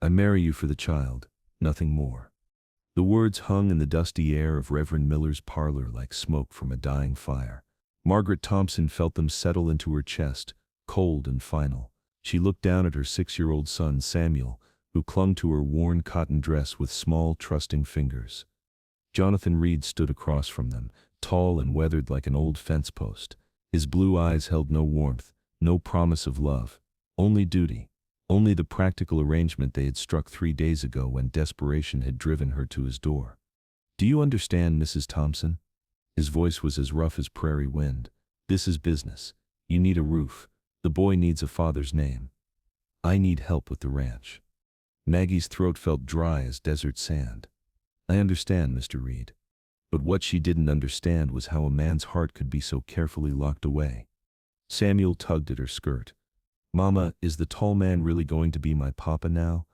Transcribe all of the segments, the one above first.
I marry you for the child, nothing more. The words hung in the dusty air of Reverend Miller's parlor like smoke from a dying fire. Margaret Thompson felt them settle into her chest, cold and final. She looked down at her 6-year-old son, Samuel, who clung to her worn cotton dress with small, trusting fingers. Jonathan Reed stood across from them, tall and weathered like an old fence post. His blue eyes held no warmth, no promise of love, only duty, only the practical arrangement they had struck 3 days ago when desperation had driven her to his door. Do you understand, Mrs. Thompson? His voice was as rough as prairie wind. This is business. You need a roof. The boy needs a father's name. I need help with the ranch. Maggie's throat felt dry as desert sand. I understand, Mr. Reed. But what she didn't understand was how a man's heart could be so carefully locked away. Samuel tugged at her skirt. Mama, is the tall man really going to be my papa now?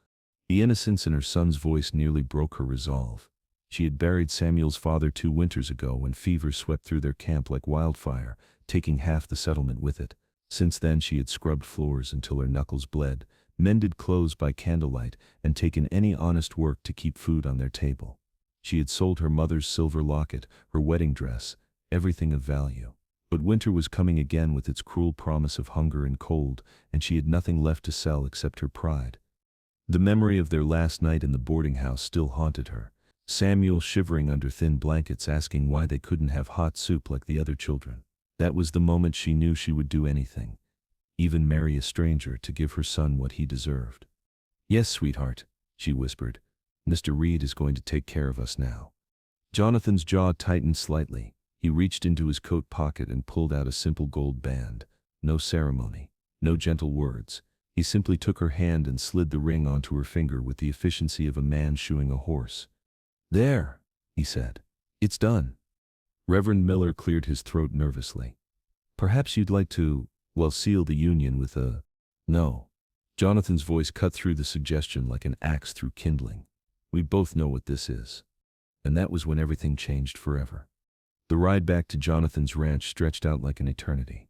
The innocence in her son's voice nearly broke her resolve. She had buried Samuel's father 2 winters ago when fever swept through their camp like wildfire, taking half the settlement with it. Since then she had scrubbed floors until her knuckles bled, mended clothes by candlelight, and taken any honest work to keep food on their table. She had sold her mother's silver locket, her wedding dress, everything of value. But winter was coming again with its cruel promise of hunger and cold, and she had nothing left to sell except her pride. The memory of their last night in the boarding house still haunted her. Samuel shivering under thin blankets asking why they couldn't have hot soup like the other children. That was the moment she knew she would do anything, even marry a stranger to give her son what he deserved. Yes, sweetheart, she whispered. Mr. Reed is going to take care of us now. Jonathan's jaw tightened slightly. He reached into his coat pocket and pulled out a simple gold band. No ceremony, no gentle words. He simply took her hand and slid the ring onto her finger with the efficiency of a man shoeing a horse. There, he said. It's done. Reverend Miller cleared his throat nervously. Perhaps you'd like to, seal the union with a… No. Jonathan's voice cut through the suggestion like an axe through kindling. We both know what this is. And that was when everything changed forever. The ride back to Jonathan's ranch stretched out like an eternity.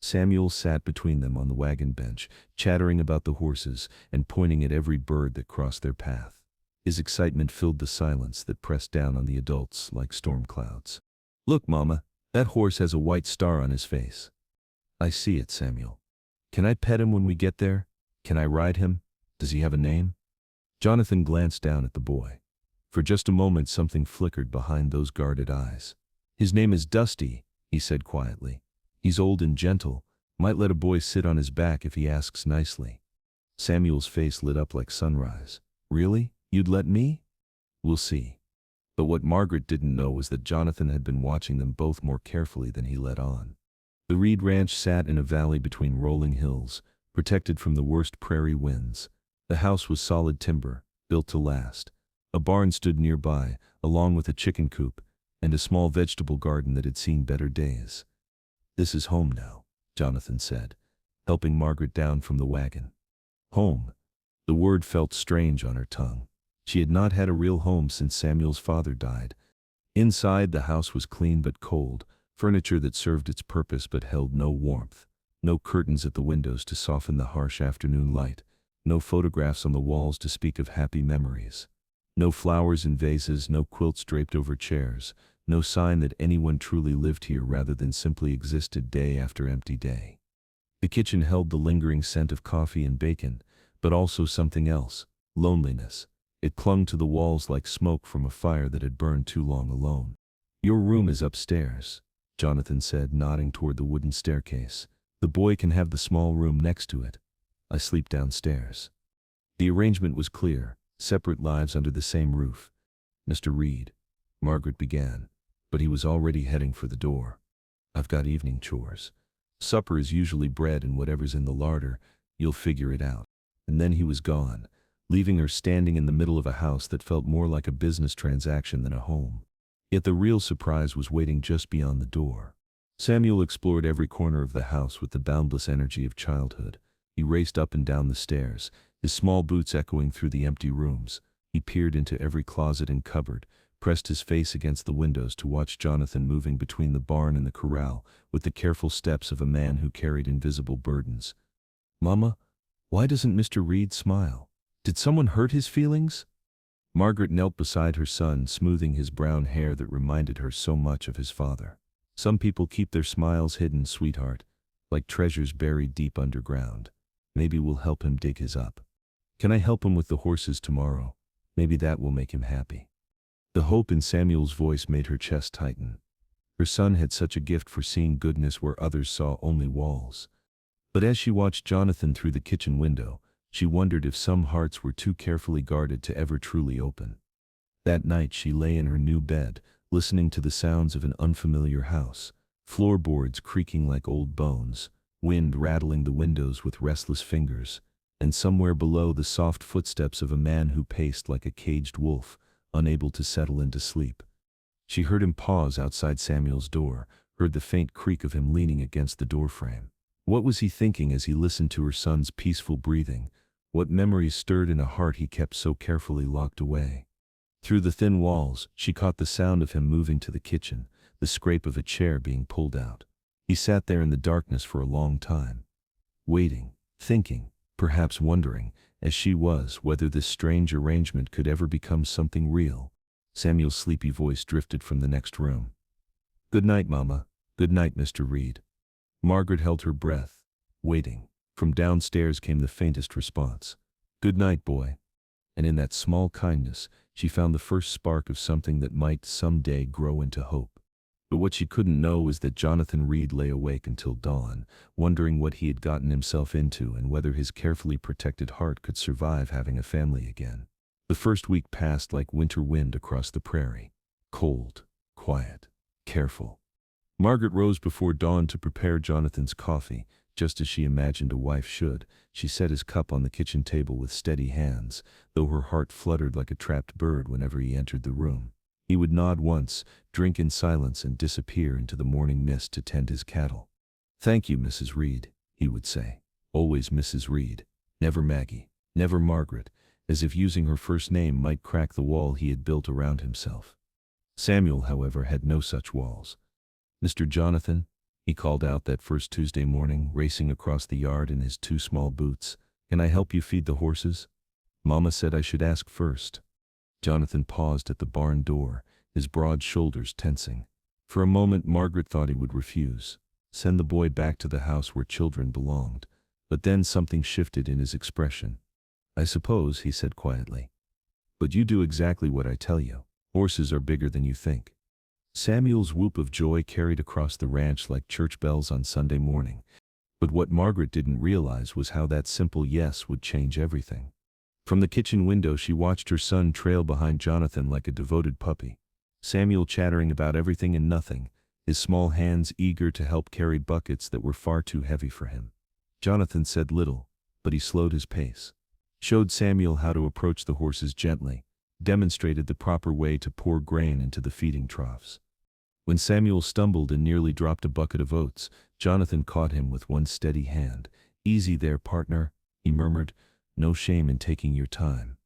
Samuel sat between them on the wagon bench, chattering about the horses and pointing at every bird that crossed their path. His excitement filled the silence that pressed down on the adults like storm clouds. Look, Mama, that horse has a white star on his face. I see it, Samuel. Can I pet him when we get there? Can I ride him? Does he have a name? Jonathan glanced down at the boy. For just a moment something flickered behind those guarded eyes. His name is Dusty, he said quietly. He's old and gentle, might let a boy sit on his back if he asks nicely. Samuel's face lit up like sunrise. Really? You'd let me? We'll see. But what Margaret didn't know was that Jonathan had been watching them both more carefully than he let on. The Reed Ranch sat in a valley between rolling hills, protected from the worst prairie winds. The house was solid timber, built to last. A barn stood nearby, along with a chicken coop, and a small vegetable garden that had seen better days. This is home now, Jonathan said, helping Margaret down from the wagon. Home. The word felt strange on her tongue. She had not had a real home since Samuel's father died. Inside, the house was clean but cold, furniture that served its purpose but held no warmth, no curtains at the windows to soften the harsh afternoon light, no photographs on the walls to speak of happy memories. No flowers in vases, no quilts draped over chairs, no sign that anyone truly lived here rather than simply existed day after empty day. The kitchen held the lingering scent of coffee and bacon, but also something else, loneliness. It clung to the walls like smoke from a fire that had burned too long alone. Your room is upstairs, Jonathan said, nodding toward the wooden staircase. The boy can have the small room next to it. I sleep downstairs. The arrangement was clear, separate lives under the same roof. Mr. Reed, Margaret began, but he was already heading for the door. I've got evening chores. Supper is usually bread and whatever's in the larder. You'll figure it out. And then he was gone, leaving her standing in the middle of a house that felt more like a business transaction than a home. Yet the real surprise was waiting just beyond the door. Samuel explored every corner of the house with the boundless energy of childhood. He raced up and down the stairs, his small boots echoing through the empty rooms. He peered into every closet and cupboard, pressed his face against the windows to watch Jonathan moving between the barn and the corral with the careful steps of a man who carried invisible burdens. Mama, why doesn't Mr. Reed smile? Did someone hurt his feelings? Margaret knelt beside her son, smoothing his brown hair that reminded her so much of his father. Some people keep their smiles hidden, sweetheart, like treasures buried deep underground. Maybe we'll help him dig his up. Can I help him with the horses tomorrow? Maybe that will make him happy. The hope in Samuel's voice made her chest tighten. Her son had such a gift for seeing goodness where others saw only walls. But as she watched Jonathan through the kitchen window, she wondered if some hearts were too carefully guarded to ever truly open. That night she lay in her new bed, listening to the sounds of an unfamiliar house, floorboards creaking like old bones, wind rattling the windows with restless fingers, and somewhere below the soft footsteps of a man who paced like a caged wolf, unable to settle into sleep. She heard him pause outside Samuel's door, heard the faint creak of him leaning against the doorframe. What was he thinking as he listened to her son's peaceful breathing? What memories stirred in a heart he kept so carefully locked away? Through the thin walls, she caught the sound of him moving to the kitchen, the scrape of a chair being pulled out. He sat there in the darkness for a long time, waiting, thinking, perhaps wondering, as she was, whether this strange arrangement could ever become something real. Samuel's sleepy voice drifted from the next room. "Good night, Mama. Good night, Mr. Reed." Margaret held her breath, waiting. From downstairs came the faintest response. "Good night, boy." And in that small kindness, she found the first spark of something that might someday grow into hope. But what she couldn't know was that Jonathan Reed lay awake until dawn, wondering what he had gotten himself into and whether his carefully protected heart could survive having a family again. The first week passed like winter wind across the prairie. Cold, quiet, careful. Margaret rose before dawn to prepare Jonathan's coffee, just as she imagined a wife should. She set his cup on the kitchen table with steady hands, though her heart fluttered like a trapped bird whenever he entered the room. He would nod once, drink in silence, and disappear into the morning mist to tend his cattle. "Thank you, Mrs. Reed," he would say. Always Mrs. Reed. Never Maggie. Never Margaret, as if using her first name might crack the wall he had built around himself. Samuel, however, had no such walls. "Mr. Jonathan," he called out that first Tuesday morning, racing across the yard in his 2 small boots, "can I help you feed the horses? Mama said I should ask first." Jonathan paused at the barn door, his broad shoulders tensing. For a moment Margaret thought he would refuse, send the boy back to the house where children belonged. But then something shifted in his expression. "I suppose," he said quietly. "But you do exactly what I tell you. Horses are bigger than you think." Samuel's whoop of joy carried across the ranch like church bells on Sunday morning. But what Margaret didn't realize was how that simple yes would change everything. From the kitchen window she watched her son trail behind Jonathan like a devoted puppy. Samuel chattering about everything and nothing, his small hands eager to help carry buckets that were far too heavy for him. Jonathan said little, but he slowed his pace, showed Samuel how to approach the horses gently, demonstrated the proper way to pour grain into the feeding troughs. When Samuel stumbled and nearly dropped a bucket of oats, Jonathan caught him with one steady hand. "Easy there, partner," he murmured. "No shame in taking your time."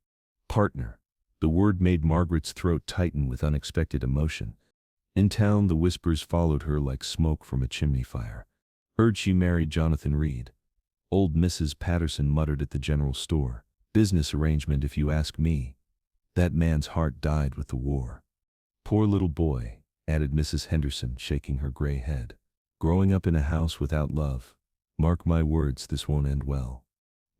Partner. The word made Margaret's throat tighten with unexpected emotion. In town the whispers followed her like smoke from a chimney fire. Heard she married Jonathan Reed. Old Mrs. Patterson muttered at the general store. "Business arrangement if you ask me. That man's heart died with the war." "Poor little boy," added Mrs. Henderson, shaking her gray head. "Growing up in a house without love. Mark my words, this won't end well."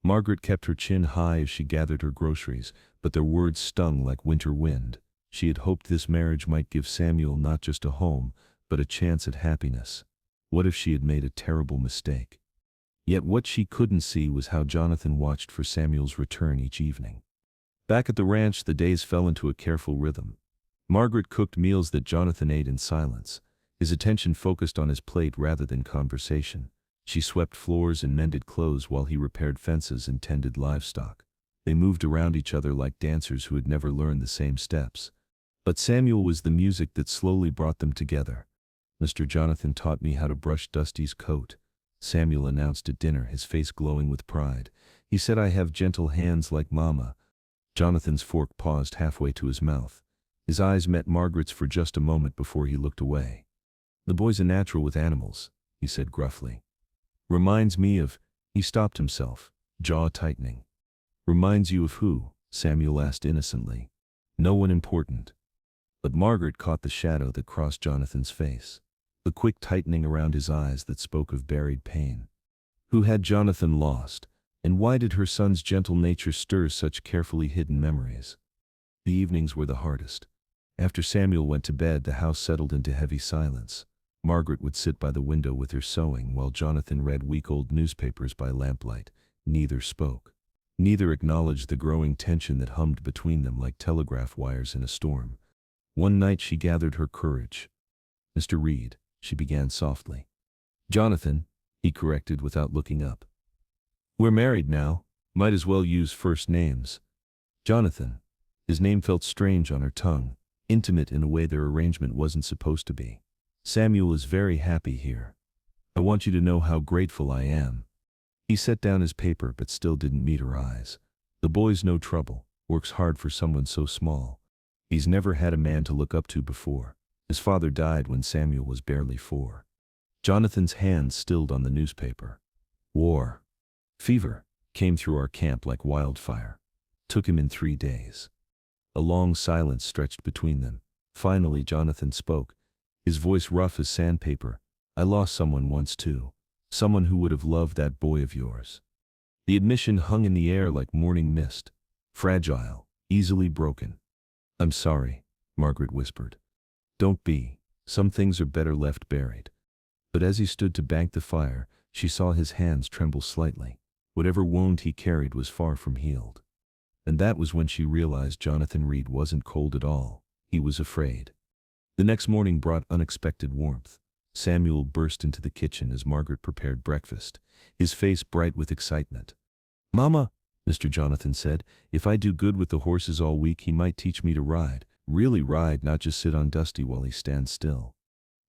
Margaret kept her chin high as she gathered her groceries, but their words stung like winter wind. She had hoped this marriage might give Samuel not just a home, but a chance at happiness. What if she had made a terrible mistake? Yet what she couldn't see was how Jonathan watched for Samuel's return each evening. Back at the ranch, the days fell into a careful rhythm. Margaret cooked meals that Jonathan ate in silence, his attention focused on his plate rather than conversation. She swept floors and mended clothes while he repaired fences and tended livestock. They moved around each other like dancers who had never learned the same steps. But Samuel was the music that slowly brought them together. "Mr. Jonathan taught me how to brush Dusty's coat," Samuel announced at dinner, his face glowing with pride. "He said I have gentle hands like Mama." Jonathan's fork paused halfway to his mouth. His eyes met Margaret's for just a moment before he looked away. "The boy's a natural with animals," he said gruffly. "Reminds me of—" He stopped himself, jaw tightening. Reminds you of who? Samuel asked innocently. No one important. But Margaret caught the shadow that crossed Jonathan's face, the quick tightening around his eyes that spoke of buried pain. Who had Jonathan lost, and why did her son's gentle nature stir such carefully hidden memories? The evenings were the hardest. After Samuel went to bed, the house settled into heavy silence. Margaret would sit by the window with her sewing while Jonathan read week-old newspapers by lamplight. Neither spoke. Neither acknowledged the growing tension that hummed between them like telegraph wires in a storm. One night she gathered her courage. "Mr. Reed," she began softly. "Jonathan," he corrected without looking up. "We're married now. Might as well use first names." Jonathan. His name felt strange on her tongue, intimate in a way their arrangement wasn't supposed to be. "Samuel is very happy here. I want you to know how grateful I am." He set down his paper but still didn't meet her eyes. "The boy's no trouble, works hard for someone so small. He's never had a man to look up to before. His father died when Samuel was barely 4. Jonathan's hands stilled on the newspaper. "War. Fever. Came through our camp like wildfire. Took him in 3 days." A long silence stretched between them. Finally Jonathan spoke, his voice rough as sandpaper. "I lost someone once too. Someone who would have loved that boy of yours." The admission hung in the air like morning mist. Fragile, easily broken. "I'm sorry," Margaret whispered. "Don't be. Some things are better left buried." But as he stood to bank the fire, she saw his hands tremble slightly. Whatever wound he carried was far from healed. And that was when she realized Jonathan Reed wasn't cold at all. He was afraid. The next morning brought unexpected warmth. Samuel burst into the kitchen as Margaret prepared breakfast, his face bright with excitement. "Mama," Mr. Jonathan said, "if I do good with the horses all week, he might teach me to ride. Really ride, not just sit on Dusty while he stands still."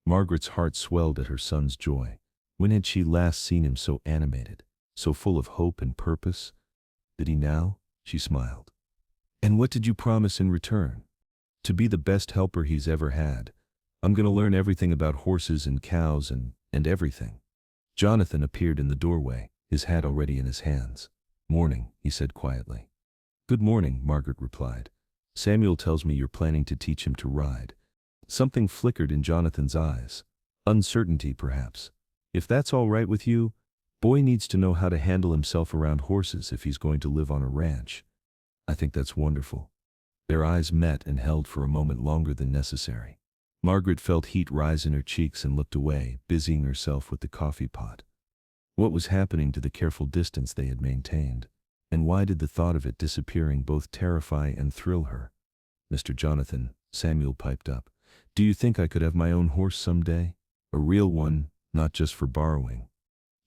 Margaret's heart swelled at her son's joy. When had she last seen him so animated, so full of hope and purpose? Did he now? She smiled. "And what did you promise in return?" "To be the best helper he's ever had. I'm going to learn everything about horses and cows and everything." Jonathan appeared in the doorway, his hat already in his hands. "Morning," he said quietly. "Good morning," Margaret replied. "Samuel tells me you're planning to teach him to ride." Something flickered in Jonathan's eyes. Uncertainty, perhaps. "If that's all right with you, boy needs to know how to handle himself around horses if he's going to live on a ranch." "I think that's wonderful." Their eyes met and held for a moment longer than necessary. Margaret felt heat rise in her cheeks and looked away, busying herself with the coffee pot. What was happening to the careful distance they had maintained? And why did the thought of it disappearing both terrify and thrill her? "Mr. Jonathan," Samuel piped up, "do you think I could have my own horse someday? A real one, not just for borrowing?"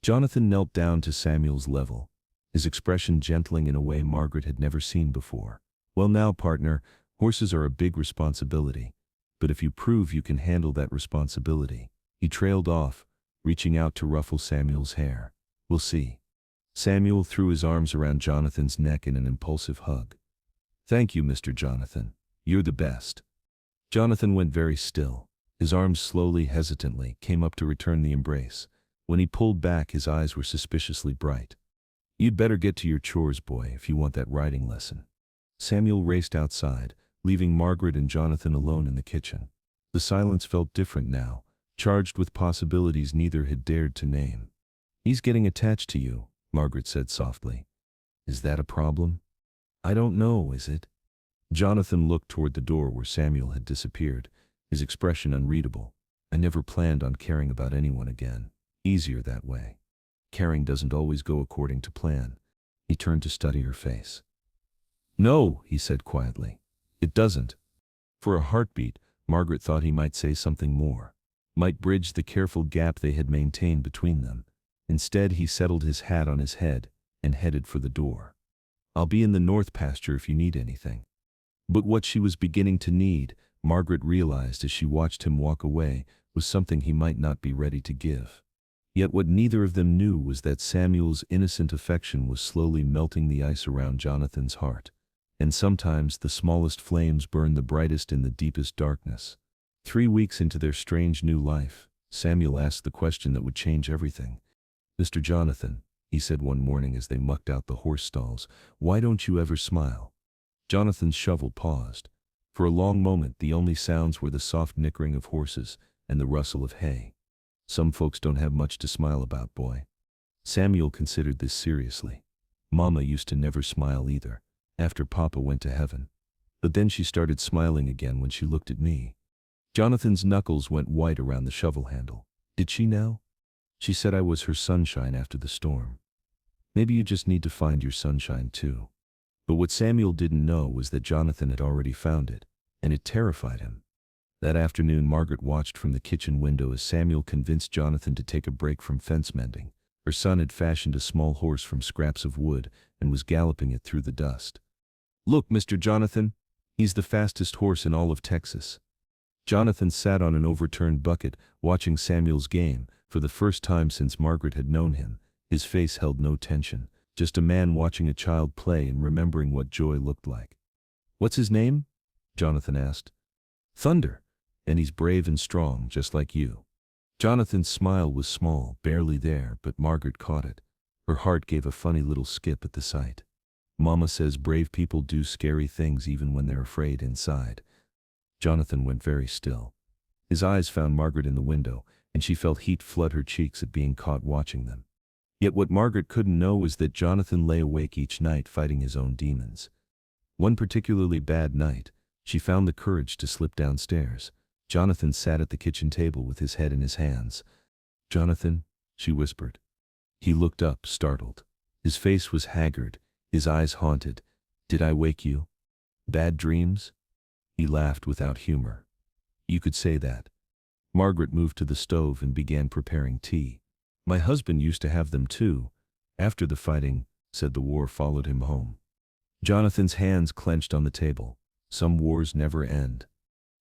Jonathan knelt down to Samuel's level, his expression gentling in a way Margaret had never seen before. "Well now, partner, horses are a big responsibility. But if you prove you can handle that responsibility..." He trailed off, reaching out to ruffle Samuel's hair. "We'll see." Samuel threw his arms around Jonathan's neck in an impulsive hug. "Thank you, Mr. Jonathan. You're the best." Jonathan went very still. His arms slowly, hesitantly, came up to return the embrace. When he pulled back, his eyes were suspiciously bright. "You'd better get to your chores, boy, if you want that riding lesson." Samuel raced outside, leaving Margaret and Jonathan alone in the kitchen. The silence felt different now, charged with possibilities neither had dared to name. "He's getting attached to you," Margaret said softly. "Is that a problem?" "I don't know, is it?" Jonathan looked toward the door where Samuel had disappeared, his expression unreadable. "I never planned on caring about anyone again. Easier that way. Caring doesn't always go according to plan." He turned to study her face. "No," he said quietly. "It doesn't." For a heartbeat, Margaret thought he might say something more, might bridge the careful gap they had maintained between them. Instead, he settled his hat on his head and headed for the door. "I'll be in the north pasture if you need anything." But what she was beginning to need, Margaret realized as she watched him walk away, was something he might not be ready to give. Yet what neither of them knew was that Samuel's innocent affection was slowly melting the ice around Jonathan's heart. And sometimes the smallest flames burn the brightest in the deepest darkness. 3 weeks into their strange new life, Samuel asked the question that would change everything. "Mr. Jonathan, he said one morning as they mucked out the horse stalls. "Why don't you ever smile?" Jonathan's shovel paused. For a long moment the only sounds were the soft nickering of horses and the rustle of hay. "Some folks don't have much to smile about, boy." Samuel considered this seriously. Mama used to never smile either, after Papa went to heaven. But then she started smiling again when she looked at me. Jonathan's knuckles went white around the shovel handle. "Did she now?" "She said I was her sunshine after the storm." "Maybe you just need to find your sunshine too." But what Samuel didn't know was that Jonathan had already found it, and it terrified him. That afternoon Margaret watched from the kitchen window as Samuel convinced Jonathan to take a break from fence mending. Her son had fashioned a small horse from scraps of wood and was galloping it through the dust. "Look, Mr. Jonathan, he's the fastest horse in all of Texas." Jonathan sat on an overturned bucket, watching Samuel's game. For the first time since Margaret had known him, his face held no tension, just a man watching a child play and remembering what joy looked like. "What's his name?" Jonathan asked. "Thunder, and he's brave and strong, just like you." Jonathan's smile was small, barely there, but Margaret caught it. Her heart gave a funny little skip at the sight. "Mama says brave people do scary things even when they're afraid inside." Jonathan went very still. His eyes found Margaret in the window, and she felt heat flood her cheeks at being caught watching them. Yet what Margaret couldn't know was that Jonathan lay awake each night fighting his own demons. One particularly bad night, she found the courage to slip downstairs. Jonathan sat at the kitchen table with his head in his hands. "Jonathan," she whispered. He looked up, startled. His face was haggard, his eyes haunted. "Did I wake you? Bad dreams?" He laughed without humor. "You could say that." Margaret moved to the stove and began preparing tea. "My husband used to have them too. After the fighting, said the war followed him home." Jonathan's hands clenched on the table. "Some wars never end."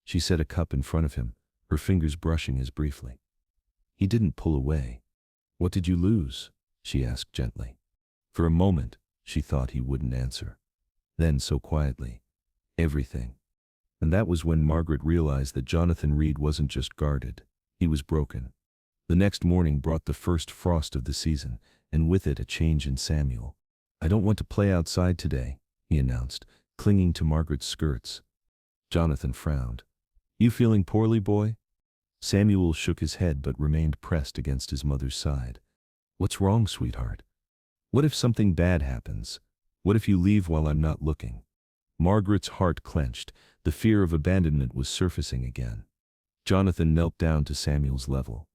She set a cup in front of him, her fingers brushing his briefly. He didn't pull away. "What did you lose?" she asked gently. For a moment, she thought he wouldn't answer. Then, so quietly, "Everything." And that was when Margaret realized that Jonathan Reed wasn't just guarded, he was broken. The next morning brought the first frost of the season, and with it a change in Samuel. "I don't want to play outside today," he announced, clinging to Margaret's skirts. Jonathan frowned. "You feeling poorly, boy?" Samuel shook his head but remained pressed against his mother's side. "What's wrong, sweetheart? What if something bad happens? What if you leave while I'm not looking?" Margaret's heart clenched. The fear of abandonment was surfacing again. Jonathan knelt down to Samuel's level.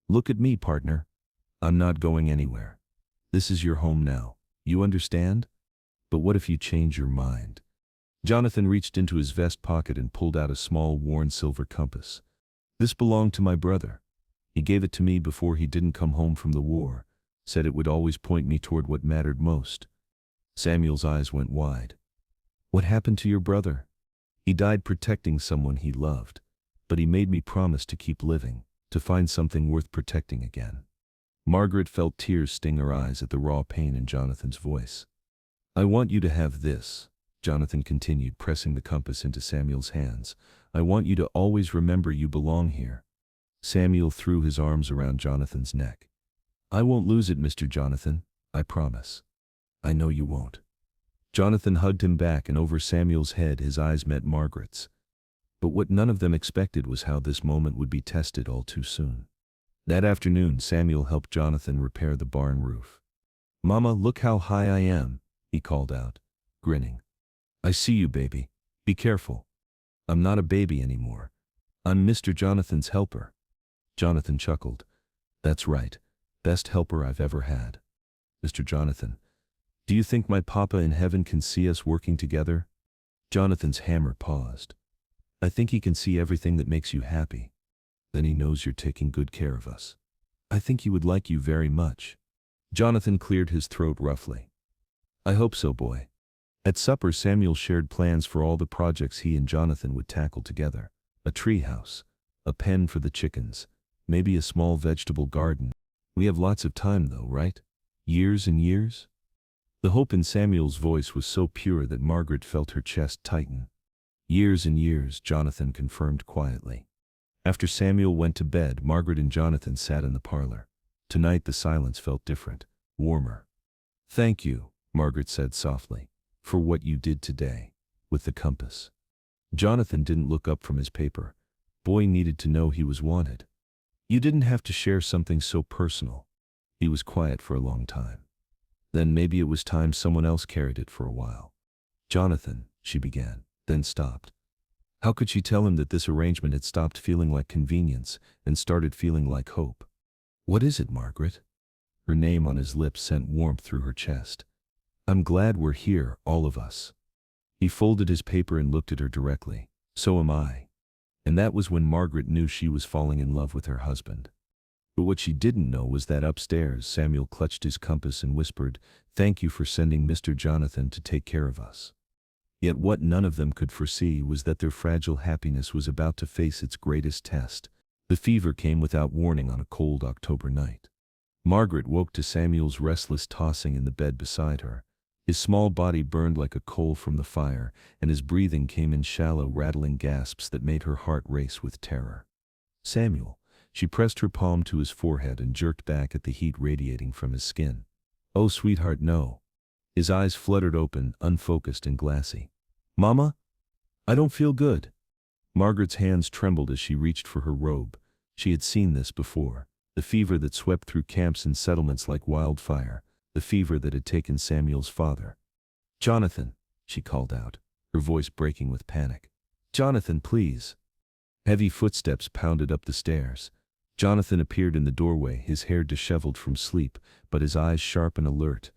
"Look at me, partner. I'm not going anywhere. This is your home now. You understand? But what if you change your mind?" Jonathan reached into his vest pocket and pulled out a small, worn silver compass. "This belonged to my brother. He gave it to me before he didn't come home from the war, said it would always point me toward what mattered most." Samuel's eyes went wide. "What happened to your brother?" "He died protecting someone he loved, but he made me promise to keep living, to find something worth protecting again." Margaret felt tears sting her eyes at the raw pain in Jonathan's voice. "I want you to have this," Jonathan continued, pressing the compass into Samuel's hands. "I want you to always remember you belong here." Samuel threw his arms around Jonathan's neck. "I won't lose it, Mr. Jonathan, I promise." "I know you won't." Jonathan hugged him back, and over Samuel's head his eyes met Margaret's. But what none of them expected was how this moment would be tested all too soon. That afternoon Samuel helped Jonathan repair the barn roof. "Mama, look how high I am," he called out, grinning. "I see you, baby. Be careful. I'm not a baby anymore. I'm Mr. Jonathan's helper." Jonathan chuckled. "That's right. Best helper I've ever had. Mr. Jonathan, do you think my papa in heaven can see us working together?" Jonathan's hammer paused. "I think he can see everything that makes you happy. Then he knows you're taking good care of us. I think he would like you very much." Jonathan cleared his throat roughly. "I hope so, boy." At supper Samuel shared plans for all the projects he and Jonathan would tackle together. A tree house, a pen for the chickens, maybe a small vegetable garden. "We have lots of time though, right? Years and years?" The hope in Samuel's voice was so pure that Margaret felt her chest tighten. "Years and years," Jonathan confirmed quietly. After Samuel went to bed, Margaret and Jonathan sat in the parlor. Tonight the silence felt different, warmer. Thank you, Margaret said softly, for what you did today, with the compass. Jonathan didn't look up from his paper. Boy needed to know he was wanted. You didn't have to share something so personal. He was quiet for a long time. Then maybe it was time someone else carried it for a while. Jonathan, she began, then stopped. How could she tell him that this arrangement had stopped feeling like convenience and started feeling like hope? What is it, Margaret? Her name on his lips sent warmth through her chest. I'm glad we're here, all of us. He folded his paper and looked at her directly. So am I. And that was when Margaret knew she was falling in love with her husband. But what she didn't know was that upstairs Samuel clutched his compass and whispered, "Thank you for sending Mr. Jonathan to take care of us." Yet what none of them could foresee was that their fragile happiness was about to face its greatest test. The fever came without warning on a cold October night. Margaret woke to Samuel's restless tossing in the bed beside her. His small body burned like a coal from the fire, and his breathing came in shallow, rattling gasps that made her heart race with terror. Samuel. She pressed her palm to his forehead and jerked back at the heat radiating from his skin. Oh, sweetheart, no. His eyes fluttered open, unfocused and glassy. Mama? I don't feel good. Margaret's hands trembled as she reached for her robe. She had seen this before. The fever that swept through camps and settlements like wildfire. The fever that had taken Samuel's father. Jonathan, she called out, her voice breaking with panic. Jonathan, please. Heavy footsteps pounded up the stairs. Jonathan appeared in the doorway, his hair disheveled from sleep, but his eyes sharp and alert.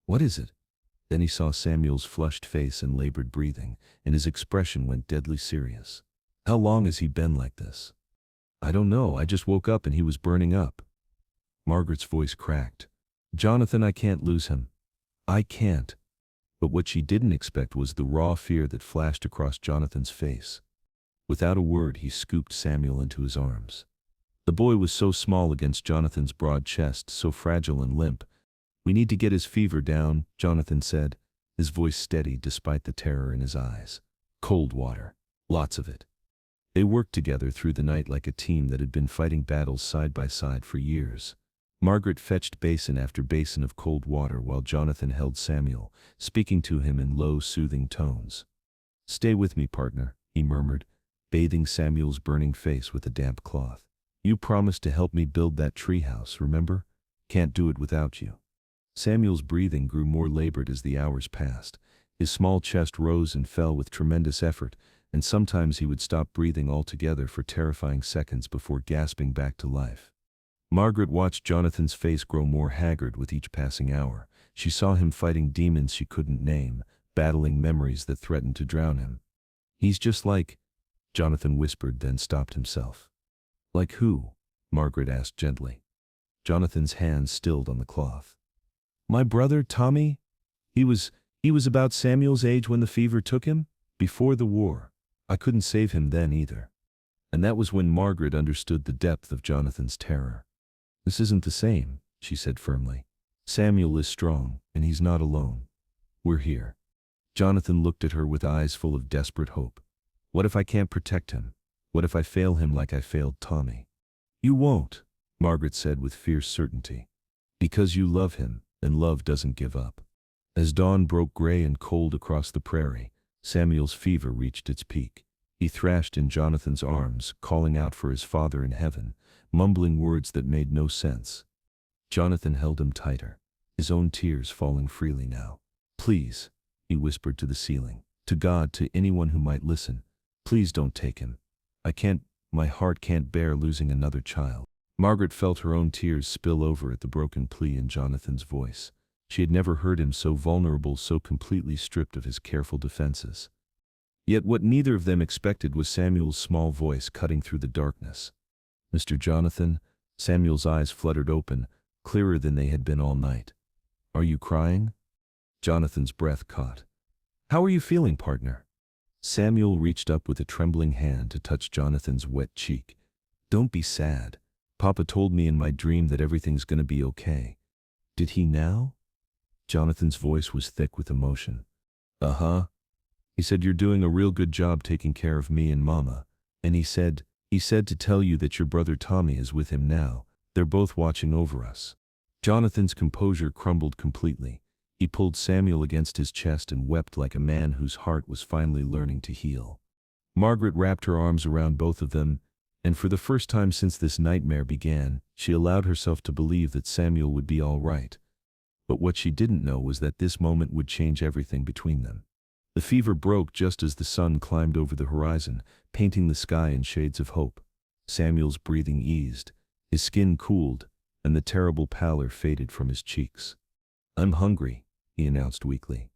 What is it? Then he saw Samuel's flushed face and labored breathing, and his expression went deadly serious. How long has he been like this? I don't know, I just woke up and he was burning up. Margaret's voice cracked. Jonathan, I can't lose him. I can't. But what she didn't expect was the raw fear that flashed across Jonathan's face. Without a word, he scooped Samuel into his arms. The boy was so small against Jonathan's broad chest, so fragile and limp. We need to get his fever down, Jonathan said, his voice steady despite the terror in his eyes. Cold water. Lots of it. They worked together through the night like a team that had been fighting battles side by side for years. Margaret fetched basin after basin of cold water while Jonathan held Samuel, speaking to him in low, soothing tones. Stay with me, partner, he murmured, bathing Samuel's burning face with a damp cloth. You promised to help me build that treehouse, remember? Can't do it without you. Samuel's breathing grew more labored as the hours passed. His small chest rose and fell with tremendous effort, and sometimes he would stop breathing altogether for terrifying seconds before gasping back to life. Margaret watched Jonathan's face grow more haggard with each passing hour. She saw him fighting demons she couldn't name, battling memories that threatened to drown him. He's just like, Jonathan whispered, then stopped himself. Like who? Margaret asked gently. Jonathan's hands stilled on the cloth. My brother, Tommy? He was about Samuel's age when the fever took him? Before the war. I couldn't save him then either. And that was when Margaret understood the depth of Jonathan's terror. This isn't the same, she said firmly. Samuel is strong, and he's not alone. We're here. Jonathan looked at her with eyes full of desperate hope. What if I can't protect him? What if I fail him like I failed Tommy? You won't, Margaret said with fierce certainty. Because you love him, and love doesn't give up. As dawn broke gray and cold across the prairie, Samuel's fever reached its peak. He thrashed in Jonathan's arms, calling out for his father in heaven, mumbling words that made no sense. Jonathan held him tighter, his own tears falling freely now. Please, he whispered to the ceiling, to God, to anyone who might listen, please don't take him. My heart can't bear losing another child. Margaret felt her own tears spill over at the broken plea in Jonathan's voice. She had never heard him so vulnerable, so completely stripped of his careful defenses. Yet what neither of them expected was Samuel's small voice cutting through the darkness. Mr. Jonathan, Samuel's eyes fluttered open, clearer than they had been all night. Are you crying? Jonathan's breath caught. How are you feeling, partner? Samuel reached up with a trembling hand to touch Jonathan's wet cheek. Don't be sad. Papa told me in my dream that everything's gonna be okay. Did he now? Jonathan's voice was thick with emotion. Uh-huh. He said you're doing a real good job taking care of me and Mama. And he said to tell you that your brother Tommy is with him now. They're both watching over us. Jonathan's composure crumbled completely. He pulled Samuel against his chest and wept like a man whose heart was finally learning to heal. Margaret wrapped her arms around both of them, and for the first time since this nightmare began, she allowed herself to believe that Samuel would be all right. But what she didn't know was that this moment would change everything between them. The fever broke just as the sun climbed over the horizon, painting the sky in shades of hope. Samuel's breathing eased, his skin cooled, and the terrible pallor faded from his cheeks. "I'm hungry," he announced weakly.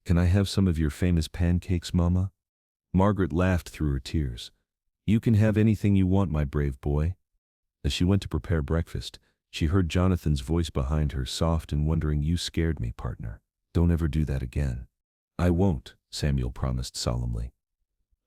"Can I have some of your famous pancakes, Mama?" Margaret laughed through her tears. "You can have anything you want, my brave boy." As she went to prepare breakfast, she heard Jonathan's voice behind her, soft and wondering. "You scared me, partner. Don't ever do that again." "I won't," Samuel promised solemnly.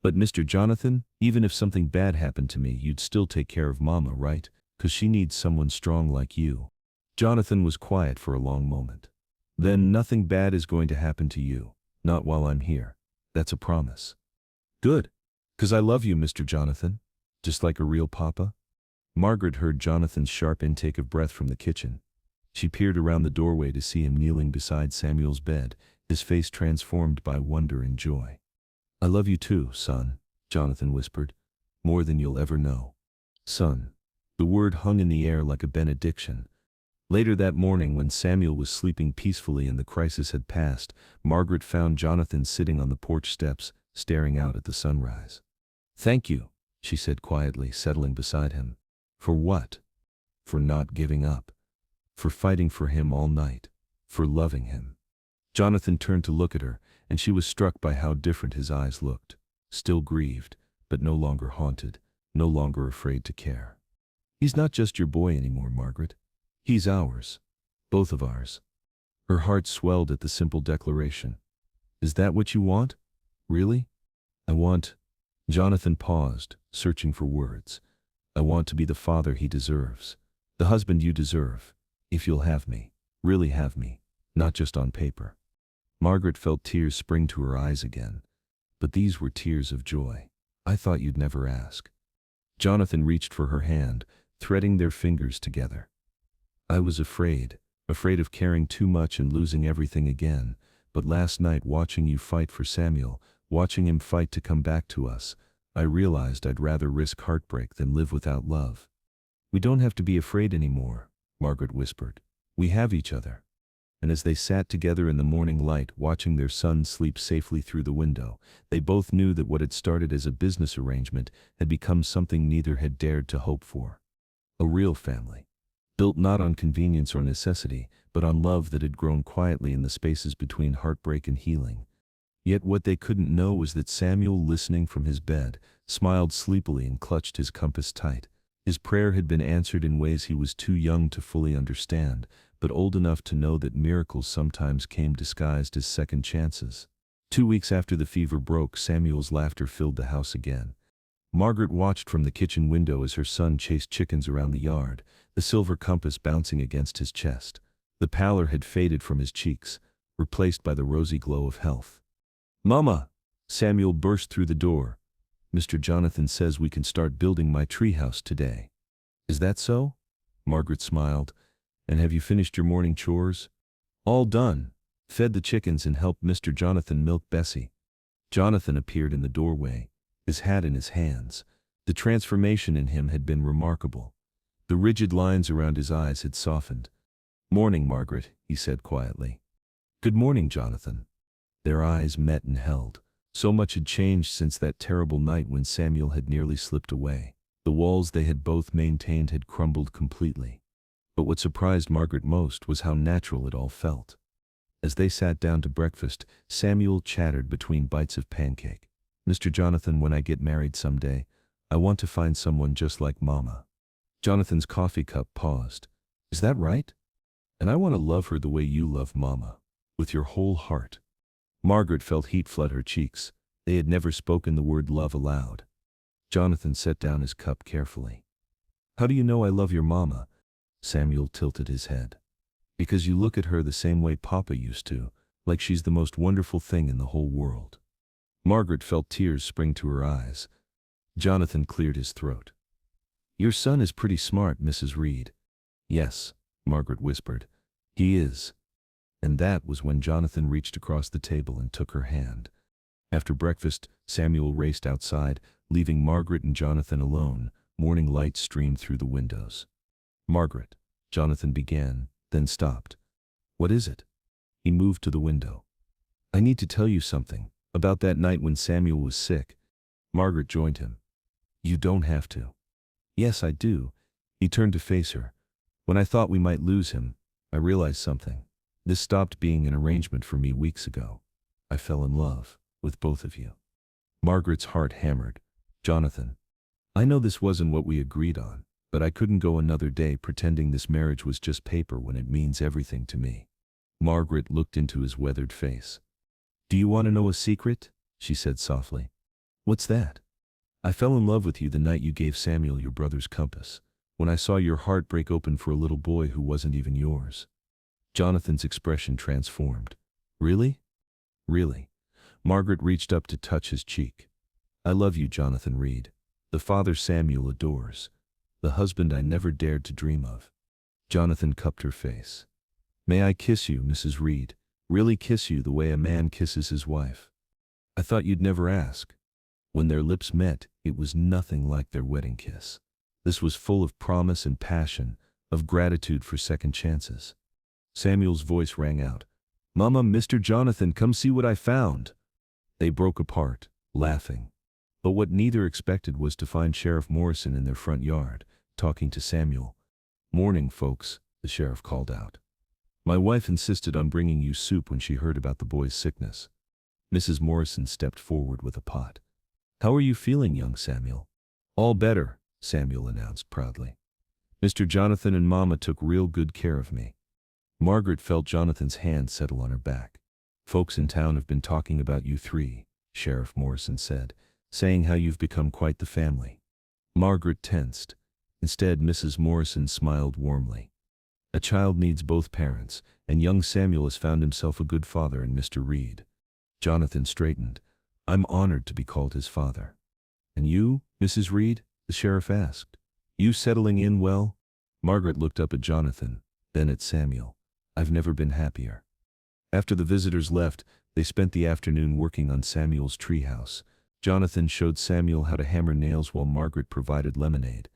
"But Mr. Jonathan, even if something bad happened to me, you'd still take care of Mama, right? 'Cause she needs someone strong like you." Jonathan was quiet for a long moment. "Then nothing bad is going to happen to you. Not while I'm here. That's a promise." "Good. 'Cause I love you, Mr. Jonathan. Just like a real papa." Margaret heard Jonathan's sharp intake of breath from the kitchen. She peered around the doorway to see him kneeling beside Samuel's bed, his face transformed by wonder and joy. "I love you too, son," Jonathan whispered. "More than you'll ever know." "Son." The word hung in the air like a benediction. Later that morning, when Samuel was sleeping peacefully and the crisis had passed, Margaret found Jonathan sitting on the porch steps, staring out at the sunrise. "Thank you," she said quietly, settling beside him. "For what?" "For not giving up. For fighting for him all night. For loving him." Jonathan turned to look at her, and she was struck by how different his eyes looked. Still grieved, but no longer haunted, no longer afraid to care. "He's not just your boy anymore, Margaret. He's ours. Both of ours." Her heart swelled at the simple declaration. "Is that what you want? Really?" "I want—" Jonathan paused, searching for words. "I want to be the father he deserves. The husband you deserve. If you'll have me. Really have me. Not just on paper." Margaret felt tears spring to her eyes again. But these were tears of joy. "I thought you'd never ask." Jonathan reached for her hand, threading their fingers together. "I was afraid of caring too much and losing everything again. But last night, watching you fight for Samuel, watching him fight to come back to us, I realized I'd rather risk heartbreak than live without love." "We don't have to be afraid anymore," Margaret whispered. "We have each other." And as they sat together in the morning light, watching their son sleep safely through the window, they both knew that what had started as a business arrangement had become something neither had dared to hope for. A real family. Built not on convenience or necessity, but on love that had grown quietly in the spaces between heartbreak and healing. Yet what they couldn't know was that Samuel, listening from his bed, smiled sleepily and clutched his compass tight. His prayer had been answered in ways he was too young to fully understand, but old enough to know that miracles sometimes came disguised as second chances. 2 weeks after the fever broke, Samuel's laughter filled the house again. Margaret watched from the kitchen window as her son chased chickens around the yard, the silver compass bouncing against his chest. The pallor had faded from his cheeks, replaced by the rosy glow of health. "Mama!" Samuel burst through the door. "Mr. Jonathan says we can start building my treehouse today." "Is that so?" Margaret smiled. "And have you finished your morning chores?" "All done. Fed the chickens and helped Mr. Jonathan milk Bessie." Jonathan appeared in the doorway, his hat in his hands. The transformation in him had been remarkable. The rigid lines around his eyes had softened. "Morning, Margaret," he said quietly. "Good morning, Jonathan." Their eyes met and held. So much had changed since that terrible night when Samuel had nearly slipped away. The walls they had both maintained had crumbled completely. But what surprised Margaret most was how natural it all felt. As they sat down to breakfast, Samuel chattered between bites of pancake. "Mr. Jonathan, when I get married someday, I want to find someone just like Mama." Jonathan's coffee cup paused. "Is that right? And I want to love her the way you love Mama, with your whole heart." Margaret felt heat flood her cheeks. They had never spoken the word love aloud. Jonathan set down his cup carefully. "How do you know I love your Mama?" Samuel tilted his head. "Because you look at her the same way Papa used to, like she's the most wonderful thing in the whole world." Margaret felt tears spring to her eyes. Jonathan cleared his throat. "Your son is pretty smart, Mrs. Reed." "Yes," Margaret whispered. "He is." And that was when Jonathan reached across the table and took her hand. After breakfast, Samuel raced outside, leaving Margaret and Jonathan alone. Morning light streamed through the windows. "Margaret," Jonathan began, then stopped. "What is it?" He moved to the window. "I need to tell you something, about that night when Samuel was sick." Margaret joined him. "You don't have to." "Yes, I do." He turned to face her. "When I thought we might lose him, I realized something. This stopped being an arrangement for me weeks ago. I fell in love with both of you." Margaret's heart hammered. "Jonathan, I know this wasn't what we agreed on, but I couldn't go another day pretending this marriage was just paper when it means everything to me." Margaret looked into his weathered face. "Do you want to know a secret?" she said softly. "What's that?" "I fell in love with you the night you gave Samuel your brother's compass, when I saw your heart break open for a little boy who wasn't even yours." Jonathan's expression transformed. "Really? Really?" Margaret reached up to touch his cheek. "I love you, Jonathan Reed. The father Samuel adores. The husband I never dared to dream of." Jonathan cupped her face. "May I kiss you, Mrs. Reed? Really kiss you the way a man kisses his wife?" "I thought you'd never ask." When their lips met, it was nothing like their wedding kiss. This was full of promise and passion, of gratitude for second chances. Samuel's voice rang out. "Mama, Mr. Jonathan, come see what I found." They broke apart, laughing. But what neither expected was to find Sheriff Morrison in their front yard, talking to Samuel. "Morning, folks," the sheriff called out. "My wife insisted on bringing you soup when she heard about the boy's sickness." Mrs. Morrison stepped forward with a pot. "How are you feeling, young Samuel?" "All better," Samuel announced proudly. "Mr. Jonathan and Mama took real good care of me." Margaret felt Jonathan's hand settle on her back. "Folks in town have been talking about you three," Sheriff Morrison said, "saying how you've become quite the family." Margaret tensed. Instead, Mrs. Morrison smiled warmly. "A child needs both parents, and young Samuel has found himself a good father in Mr. Reed." Jonathan straightened. "I'm honored to be called his father." "And you, Mrs. Reed?" the sheriff asked. "You settling in well?" Margaret looked up at Jonathan, then at Samuel. "I've never been happier." After the visitors left, they spent the afternoon working on Samuel's treehouse. Jonathan showed Samuel how to hammer nails while Margaret provided lemonade.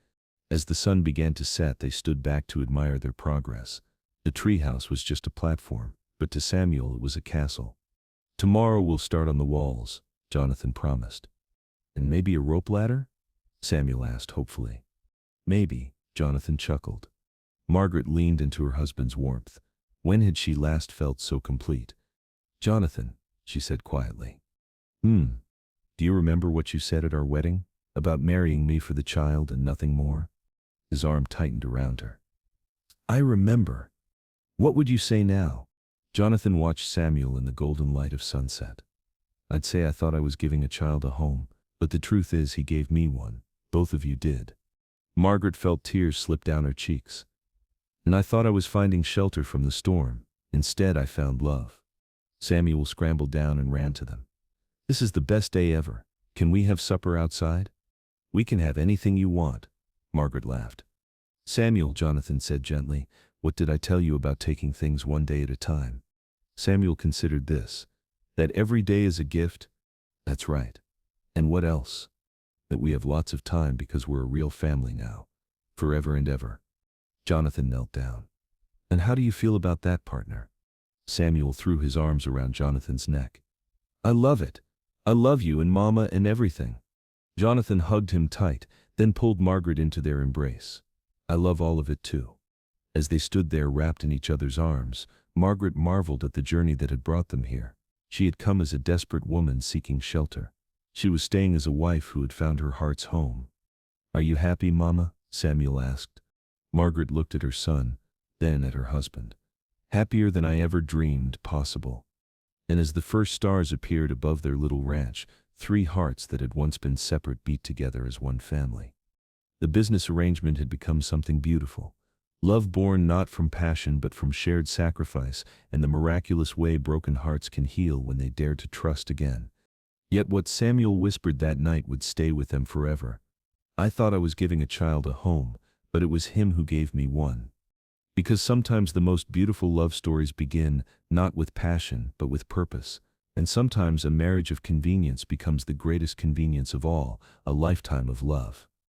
As the sun began to set, they stood back to admire their progress. The treehouse was just a platform, but to Samuel it was a castle. "Tomorrow we'll start on the walls," Jonathan promised. "And maybe a rope ladder?" Samuel asked hopefully. "Maybe," Jonathan chuckled. Margaret leaned into her husband's warmth. When had she last felt so complete? "Jonathan," she said quietly. Do you remember what you said at our wedding? About marrying me for the child and nothing more?" His arm tightened around her. "I remember. What would you say now?" Jonathan watched Samuel in the golden light of sunset. "I'd say I thought I was giving a child a home, but the truth is he gave me one. Both of you did." Margaret felt tears slip down her cheeks. "And I thought I was finding shelter from the storm. Instead, I found love." Samuel scrambled down and ran to them. "This is the best day ever. Can we have supper outside?" "We can have anything you want," Margaret laughed. "Samuel," Jonathan said gently, "what did I tell you about taking things one day at a time?" Samuel considered this. "That every day is a gift?" "That's right." "And what else?" "That we have lots of time because we're a real family now. Forever and ever." Jonathan knelt down. "And how do you feel about that, partner?" Samuel threw his arms around Jonathan's neck. "I love it. I love you and Mama and everything." Jonathan hugged him tight, then pulled Margaret into their embrace. "I love all of it too." As they stood there wrapped in each other's arms, Margaret marveled at the journey that had brought them here. She had come as a desperate woman seeking shelter. She was staying as a wife who had found her heart's home. "Are you happy, Mama?" Samuel asked. Margaret looked at her son, then at her husband. "Happier than I ever dreamed possible." And as the first stars appeared above their little ranch, three hearts that had once been separate beat together as one family. The business arrangement had become something beautiful. Love born not from passion but from shared sacrifice, and the miraculous way broken hearts can heal when they dare to trust again. Yet what Samuel whispered that night would stay with them forever. "I thought I was giving a child a home, but it was him who gave me one." Because sometimes the most beautiful love stories begin not with passion, but with purpose. And sometimes a marriage of convenience becomes the greatest convenience of all, a lifetime of love.